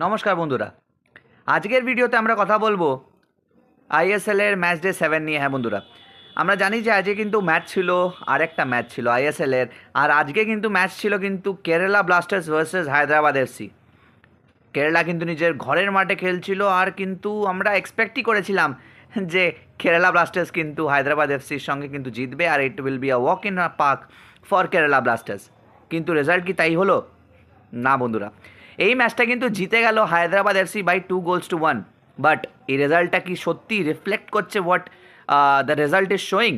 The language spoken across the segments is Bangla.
নমস্কার বন্ধুরা, আজকের ভিডিওতে আমরা কথা বলবো আইএসএল এর ম্যাচ ডে 7 নিয়ে। হ্যাঁ বন্ধুরা, আমরা জানি যে আজকে কিন্তু ম্যাচ ছিল, আরেকটা ম্যাচ ছিল আইএসএল এর। আর আজকে কিন্তু ম্যাচ ছিল কিন্তু Kerala Blasters versus Hyderabad FC. Kerala কিন্তু নিজের ঘরের মাঠে খেলছিল, আর কিন্তু আমরা এক্সপেক্টই করেছিলাম যে কেরালা ব্লাস্টার্স কিন্তু হায়দ্রাবাদ এফসির সঙ্গে কিন্তু জিতবে, আর it will be a walk in a park for Kerala Blasters. কিন্তু রেজাল্ট কি তাই হলো? না বন্ধুরা, এই ম্যাচটা কিন্তু জিতে গেল হায়দ্রাবাদ এফসি বাই 2-1। বাট এই রেজাল্টটা কি সত্যি রিফ্লেক্ট করছে what the result is showing?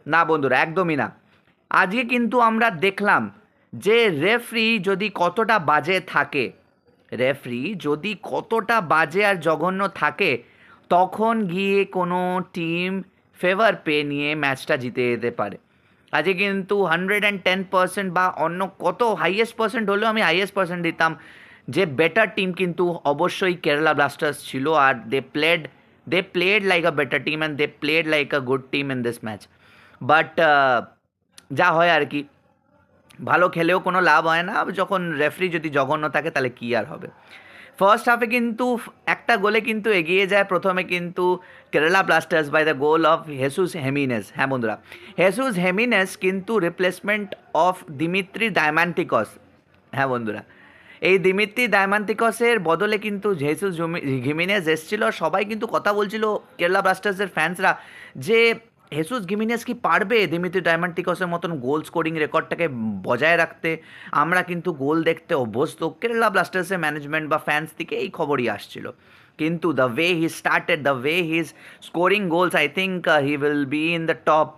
না বন্ধুরা, একদমই না। আজকে কিন্তু আমরা দেখলাম যে রেফরি যদি কতটা বাজে আর জঘন্য থাকে, তখন গিয়ে কোনো টিম ফেভার পেয়ে নিয়ে ম্যাচটা জিতে যেতে পারে। আজকে কিন্তু 110% বা অন্য কত হাইয়েস্ট পার্সেন্ট হলেও আমি হাইয়েস্ট পার্সেন্ট দিতাম যে বেটার টিম কিন্তু অবশ্যই কেরালা ব্লাস্টার্স ছিল। আর they played like a better team and they played like a good team in this match. But যা হয় আর কি, ভালো খেলেও কোনো লাভ হয় না, যখন রেফারি যদি জঘন্য থাকে তাহলে কী আর হবে। ফার্স্ট হাফে কিন্তু একটা গোলে কিন্তু এগিয়ে যায় প্রথমে কিন্তু Kerala Blasters by the goal of Jesus Jimenez. হ্যাঁ বন্ধুরা, হেসুস হেমিনেস কিন্তু রিপ্লেসমেন্ট অফ দিমিত্রি ডায়মান্টিকস। হ্যাঁ বন্ধুরা, এই দিমিত্রি ডায়মান্টিকসের বদলে কিন্তু হেসুস হিমিনেস এসেছিল। সবাই কিন্তু কথা বলছিল কেরালা ব্লাস্টার্সের ফ্যান্সরা যে হেসুস গিমিনেস কি পারবে দিমিত্রি ডায়মান্টিকসের মতন গোল স্কোরিং রেকর্ডটাকে বজায় রাখতে। আমরা কিন্তু গোল দেখতে অভ্যস্ত, কেরালা ব্লাস্টার্সের ম্যানেজমেন্ট বা ফ্যান্স থেকে এই খবরই আসছিল। কিন্তু the way he started, the way he is scoring goals, I think he will be in the top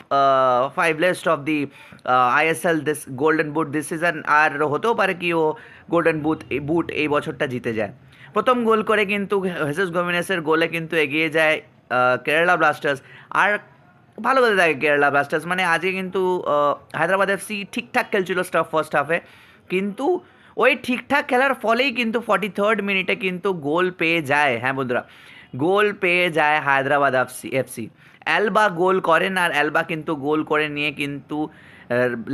5 list of the ISL this golden boot this season. আর হতেও পারে কি ও গোল্ডেন বুট এই বছরটা জিতে যায়। প্রথম গোল করে কিন্তু হেসুস গিমিনেসের গোলে কিন্তু এগিয়ে যায় কেরালা ব্লাস্টার্স। আর ভালো বলতে থাকে কেরালা ব্লাস্টার্স, মানে আজকে কিন্তু হায়দ্রাবাদ এফসি ঠিকঠাক খেলছিল ফার্স্ট হাফে, কিন্তু ওই ঠিকঠাক খেলার ফলেই কিন্তু 43rd মিনিটে কিন্তু গোল পেয়ে যায়। হ্যাঁ বন্ধুরা, গোল পেয়ে যায় হায়দ্রাবাদ এফসি। অ্যালবা গোল করেন, আর অ্যালবা কিন্তু গোল করে নিয়ে কিন্তু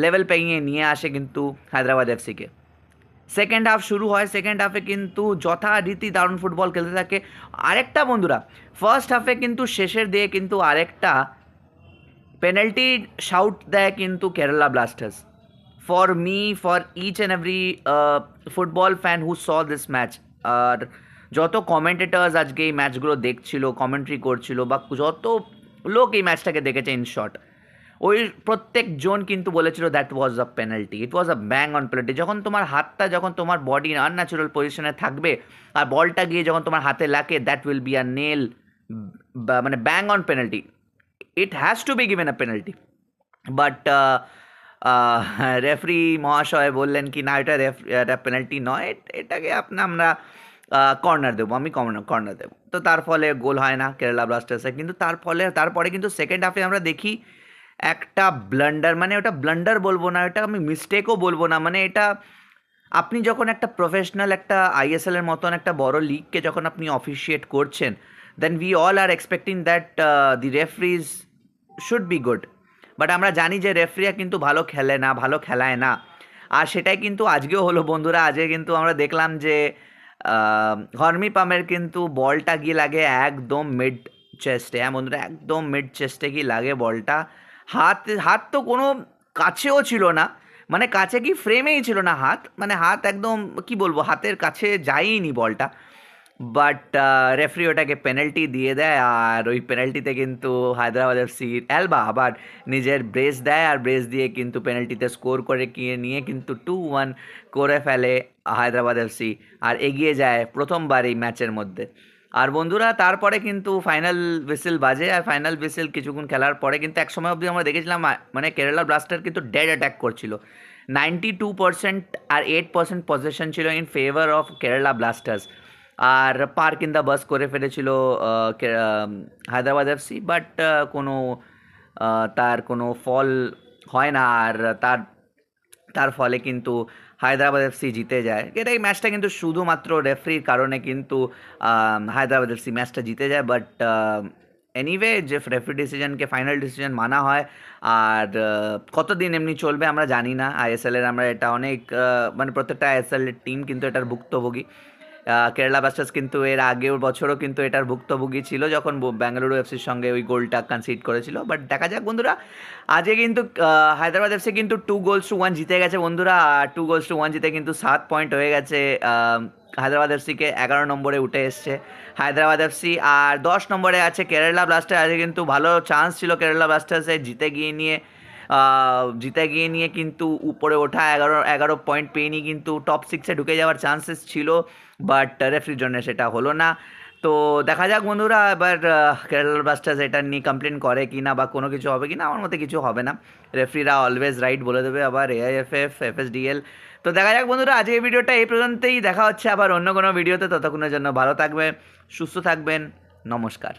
লেভেল পেয়ে নিয়ে আসে কিন্তু হায়দ্রাবাদ এফসিকে। সেকেন্ড হাফ শুরু হয়, সেকেন্ড হাফে কিন্তু যথারীতি দারুণ ফুটবল খেলতে থাকে। আরেকটা বন্ধুরা, ফার্স্ট হাফে কিন্তু শেষের দিয়ে কিন্তু আরেকটা পেনাল্টি শাউট দেয় কিন্তু Kerala Blasters. For me, for each and every football fan who saw this match, আর যত কমেন্টেটার্স আজকে এই ম্যাচগুলো দেখছিল, কমেন্ট্রি করছিল, বা যত লোক এই ম্যাচটাকে দেখেছে ইন শর্ট, ওই প্রত্যেকজন কিন্তু বলেছিল that was a penalty, it was a bang on penalty. যখন তোমার হাতটা, যখন তোমার বডি আনন্যাচুরাল পজিশনে থাকবে আর বলটা গিয়ে যখন তোমার হাতে লাগে, that will be a nail, মানে bang on penalty. it has to be given a penalty. But referee মহাশয় বললেন কি না, এটা পেনাল্টি নয়, এটাকে আমরা কর্নার দেবো, আমি কর্নার দেবো। তো তার ফলে গোল হয় না কেরালা ব্লাস্টার্সে। কিন্তু তারপরে কিন্তু সেকেন্ড হাফে আমরা দেখি একটা ব্লান্ডার, মানে ওটা ব্লান্ডার বলবো না, এটা আমি মিস্টেকও বলবো না, মানে এটা আপনি যখন একটা প্রফেশনাল একটা আইএসএল এর মতন একটা বড় লিগকে যখন আপনি অফিসিয়েট করছেন, then we all are expecting that the referees should be good. But আমরা জানি যে রেফারিরা কিন্তু ভালো খেলে না, ভালো খেলায় না। আর সেটাই কিন্তু আজকেও হলো বন্ধুরা। আজকে কিন্তু আমরা দেখলাম যে হর্মি পামের কিন্তু বলটা গিয়ে লাগে একদম মিড চেস্টে। হ্যাঁ বন্ধুরা, একদম মিড চেস্টে গিয়ে লাগে বলটা। হাত তো কোনো কাছেও ছিল না, মানে কাছে কি ফ্রেমেই ছিল না হাত, মানে হাত একদম কি বলবো, হাতের কাছে যায়নি বলটা। বাট রেফারি ওটাকে পেনাল্টি দিয়ে দেয়, আর ওই পেনাল্টিতে কিন্তু হায়দ্রাবাদ এফসি অ্যালবা আবার নিজের ব্রেস দেয়, আর ব্রেস দিয়ে কিন্তু পেনাল্টিতে স্কোর করে নিয়ে কিন্তু 2-1 করে ফেলে হায়দ্রাবাদ এফসি, আর এগিয়ে যায় প্রথমবার এই ম্যাচের মধ্যে। আর বন্ধুরা, তারপরে কিন্তু ফাইনাল হুইসেল বাজে, আর ফাইনাল হুইসেল কিছুক্ষণ খেলার পরে কিন্তু এক সময় অবধি আমরা দেখেছিলাম মানে কেরালা ব্লাস্টার কিন্তু ডেড অ্যাটাক করছিল। 92% আর 8% পজিশন ছিল in favour of Kerala Blasters, আর পার্ক ইন দ্য বাস করে ফেলেছিল হায়দ্রাবাদ এফসি। বাট কোনো তার কোনো ফল হয় না, আর তার তার ফলে কিন্তু হায়দ্রাবাদ এফসি জিতে যায়। এটা এই ম্যাচটা কিন্তু শুধুমাত্র রেফারির কারণে কিন্তু হায়দ্রাবাদ এফসি ম্যাচটা জিতে যায়। বাট এনিওয়ে, যে রেফারি ডিসিশনকে ফাইনাল ডিসিশন মানা হয়, আর কতদিন এমনি চলবে আমরা জানি না। আইএসএলের আমরা এটা অনেক মানে প্রত্যেকটা আইএসএল টিম কিন্তু এটার ভুক্তভোগী। কেরালা ব্লাস্টার্স কিন্তু এর আগের বছরও কিন্তু এটার ভুক্তভোগী ছিল যখন বেঙ্গালুরু এফসির সঙ্গে ওই গোলটা কনসিড করেছিল। বাট দেখা যাক বন্ধুরা, আজকে কিন্তু হায়দ্রাবাদ এফসি কিন্তু 2-1 জিতে গেছে বন্ধুরা। আর 2-1 জিতে কিন্তু 7 পয়েন্ট হয়ে গেছে হায়দ্রাবাদ এফসিকে, 11 নম্বরে উঠে এসছে হায়দ্রাবাদ এফসি। আর 10 নম্বরে আছে কেরালা ব্লাস্টার্স। আজকে কিন্তু ভালো চান্স ছিল কেরালা ব্লাস্টার্সের জিতে গিয়ে নিয়ে কিন্তু উপরে ওঠা, 11 পয়েন্ট পেয়ে নিয়ে কিন্তু টপ 6-এ ঢুকে যাওয়ার চান্সেস ছিল, বাট রেফারির জন্য সেটা হলো না। তো দেখা যাক বন্ধুরা, এবার কেরালা ব্লাস্টার্স এটা নিয়ে কমপ্লেন করে কি না বা কোনো কিছু হবে কি না। আমার মতে কিছু হবে না, রেফারিরা অলওয়েজ রাইট বলে দেবে আবার এআইএফএফ, এফএসডিএল। তো দেখা যাক বন্ধুরা, আজকের ভিডিওটা এই পর্যন্তই। দেখা হচ্ছে আবার অন্য কোনো ভিডিওতে। ততক্ষণের জন্য ভালো থাকবেন, সুস্থ থাকবেন, নমস্কার।